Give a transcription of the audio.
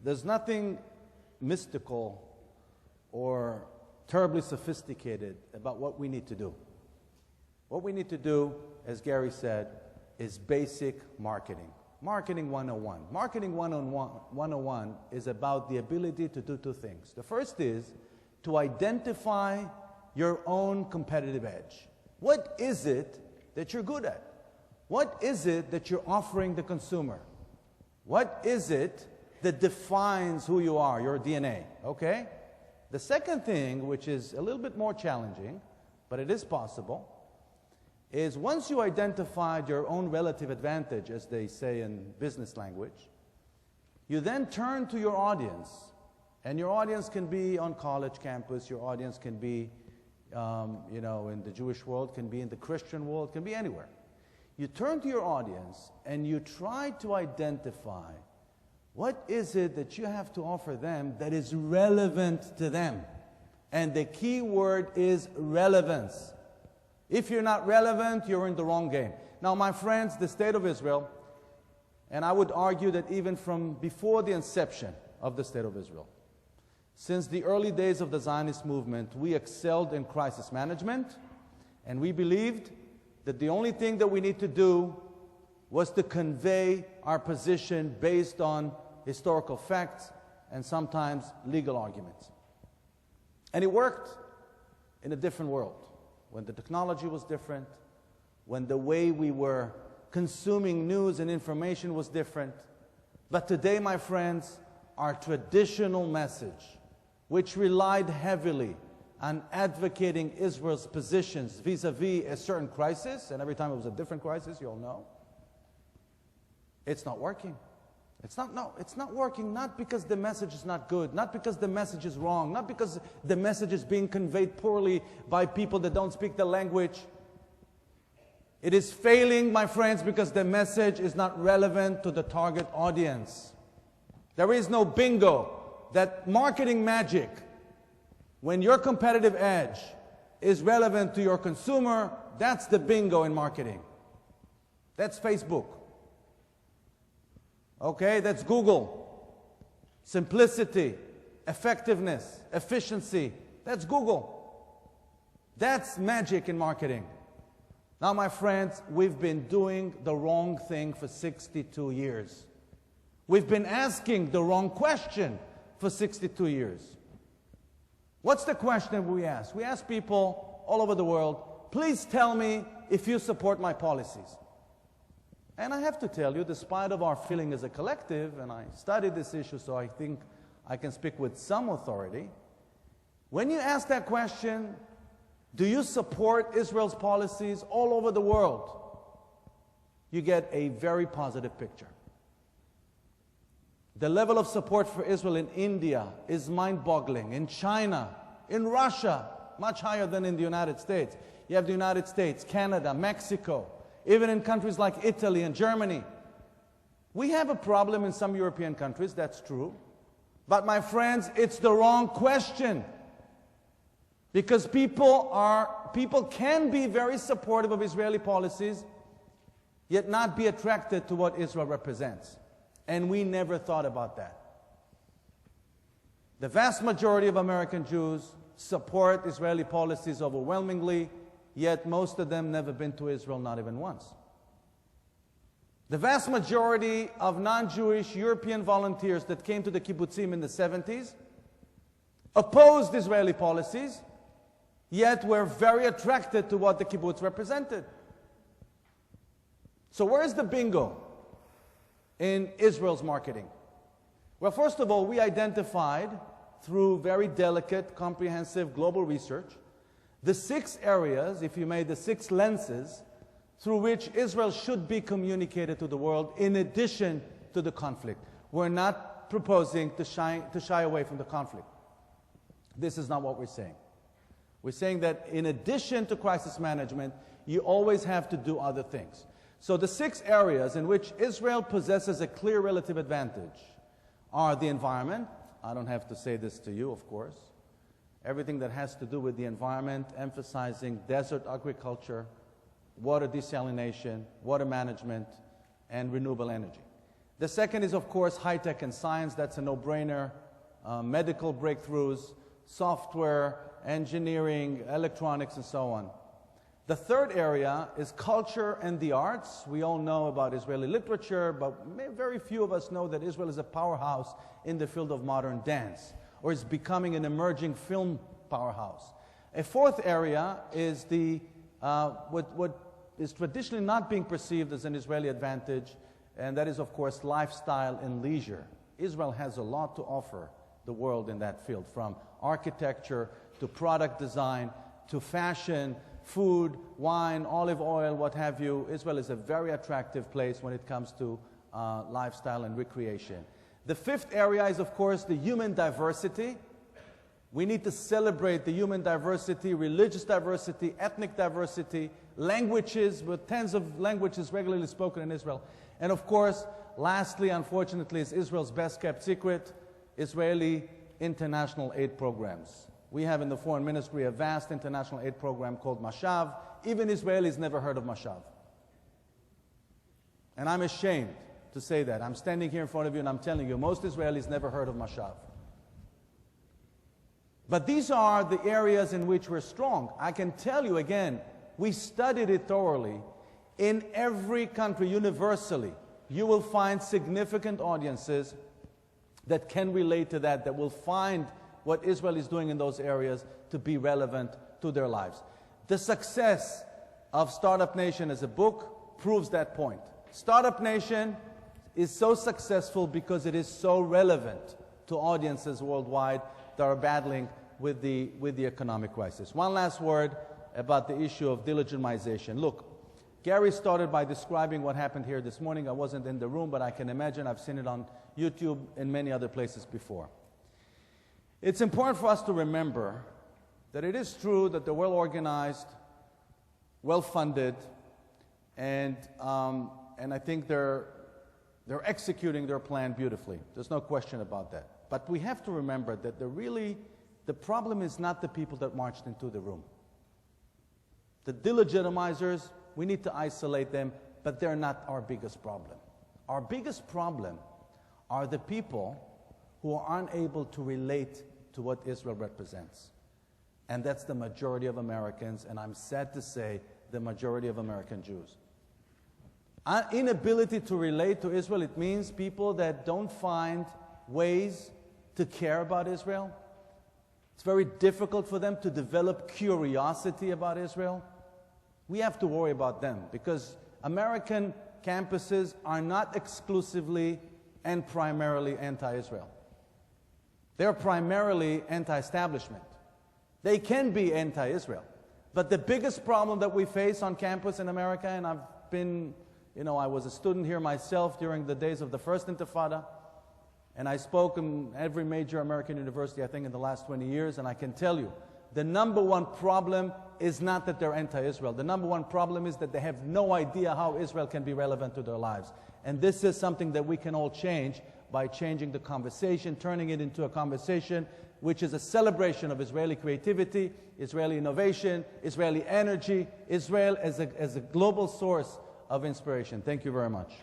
There's nothing mystical or terribly sophisticated about what we need to do. What we need to do, as Gary said, is basic marketing. Marketing 101. Marketing 101 is about the ability to do two things. The first is to identify your own competitive edge. What is it that you're good at? What is it that you're offering the consumer? What is it that defines who you are, your DNA, okay? The second thing, which is a little bit more challenging, but it is possible, is once you identified your own relative advantage, as they say in business language, you then turn to your audience. And your audience can be on college campus, your audience can be in the Jewish world, can be in the Christian world, can be anywhere. You turn to your audience and you try to identify what is it that you have to offer them that is relevant to them. And the key word is relevance. If you're not relevant, you're in the wrong game. Now, my friends, the State of Israel, and I would argue that even from before the inception of the State of Israel, since the early days of the Zionist movement, we excelled in crisis management, and we believed that the only thing that we need to do was to convey our position based on historical facts and sometimes legal arguments. And it worked in a different world, when the technology was different, when the way we were consuming news and information was different. But today, my friends, our traditional message, which relied heavily on advocating Israel's positions vis-a-vis a certain crisis, and every time it was a different crisis, you all know, it's not working. It's not working, not because the message is not good, not because the message is wrong, not because the message is being conveyed poorly by people that don't speak the language. It is failing, my friends, because the message is not relevant to the target audience. There is no bingo. That marketing magic, when your competitive edge is relevant to your consumer, that's the bingo in marketing. That's Facebook. Okay, that's Google. Simplicity, effectiveness, efficiency, that's Google. That's magic in marketing. Now, my friends, we've been doing the wrong thing for 62 years. We've been asking the wrong question for 62 years. What's the question we ask? We ask people all over the world, please tell me if you support my policies. And I have to tell you, despite of our feeling as a collective, and I studied this issue, so I think I can speak with some authority, when you ask that question, do you support Israel's policies all over the world? You get a very positive picture. The level of support for Israel in India is mind-boggling. In China, in Russia, much higher than in the United States. You have the United States, Canada, Mexico, even in countries like Italy and Germany. We have a problem in some European countries, that's true. But my friends, it's the wrong question. Because people can be very supportive of Israeli policies, yet not be attracted to what Israel represents. And we never thought about that. The vast majority of American Jews support Israeli policies overwhelmingly, yet most of them never been to Israel, not even once. The vast majority of non-Jewish European volunteers that came to the kibbutzim in the 70s opposed Israeli policies, yet were very attracted to what the kibbutz represented. So where's the bingo in Israel's marketing? Well, first of all, we identified through very delicate, comprehensive global research the 6 areas, if you may, the 6 lenses through which Israel should be communicated to the world in addition to the conflict. We're not proposing to shy away from the conflict. This is not what we're saying. We're saying that in addition to crisis management, you always have to do other things. So the 6 areas in which Israel possesses a clear relative advantage are the environment. I don't have to say this to you, of course. Everything that has to do with the environment, emphasizing desert agriculture, water desalination, water management, and renewable energy. The second is, of course, high-tech and science. That's a no-brainer. Medical breakthroughs, software, engineering, electronics, and so on. The third area is culture and the arts. We all know about Israeli literature, but very few of us know that Israel is a powerhouse in the field of modern dance, or is becoming an emerging film powerhouse. A fourth area is what is traditionally not being perceived as an Israeli advantage, and that is, of course, lifestyle and leisure. Israel has a lot to offer the world in that field, from architecture to product design to fashion, food, wine, olive oil, what have you. Israel is a very attractive place when it comes to lifestyle and recreation. The fifth area is, of course, the human diversity. We need to celebrate the human diversity, religious diversity, ethnic diversity, languages, with tens of languages regularly spoken in Israel. And of course, lastly, unfortunately, is Israel's best-kept secret, Israeli international aid programs. We have in the Foreign Ministry a vast international aid program called Mashav. Even Israelis never heard of Mashav. And I'm ashamed to say that. I'm standing here in front of you and I'm telling you, most Israelis never heard of Mashav. But these are the areas in which we're strong. I can tell you again, we studied it thoroughly. In every country, universally, you will find significant audiences that can relate to that, that will find what Israel is doing in those areas to be relevant to their lives. The success of Startup Nation as a book proves that point. Startup Nation is so successful because it is so relevant to audiences worldwide that are battling with the economic crisis. One last word about the issue of delegitimization. Look, Gary started by describing what happened here this morning. I wasn't in the room, but I can imagine. I've seen it on YouTube and many other places before. It's important for us to remember that it is true that they're well-organized, well-funded, and I think they're executing their plan beautifully. There's no question about that. But we have to remember that the problem is not the people that marched into the room. The delegitimizers, we need to isolate them, but they're not our biggest problem. Our biggest problem are the people who are unable to relate to what Israel represents. And that's the majority of Americans, and I'm sad to say, the majority of American Jews. Inability to relate to Israel, it means people that don't find ways to care about Israel. It's very difficult for them to develop curiosity about Israel. We have to worry about them, because American campuses are not exclusively and primarily anti-Israel. They're primarily anti-establishment. They can be anti-Israel. But the biggest problem that we face on campus in America, and I've been, I was a student here myself during the days of the first Intifada, and I spoke in every major American university, I think, in the last 20 years, and I can tell you, the number one problem is not that they're anti-Israel. The number one problem is that they have no idea how Israel can be relevant to their lives. And this is something that we can all change by changing the conversation, turning it into a conversation which is a celebration of Israeli creativity, Israeli innovation, Israeli energy, Israel as a global source of inspiration. Thank you very much.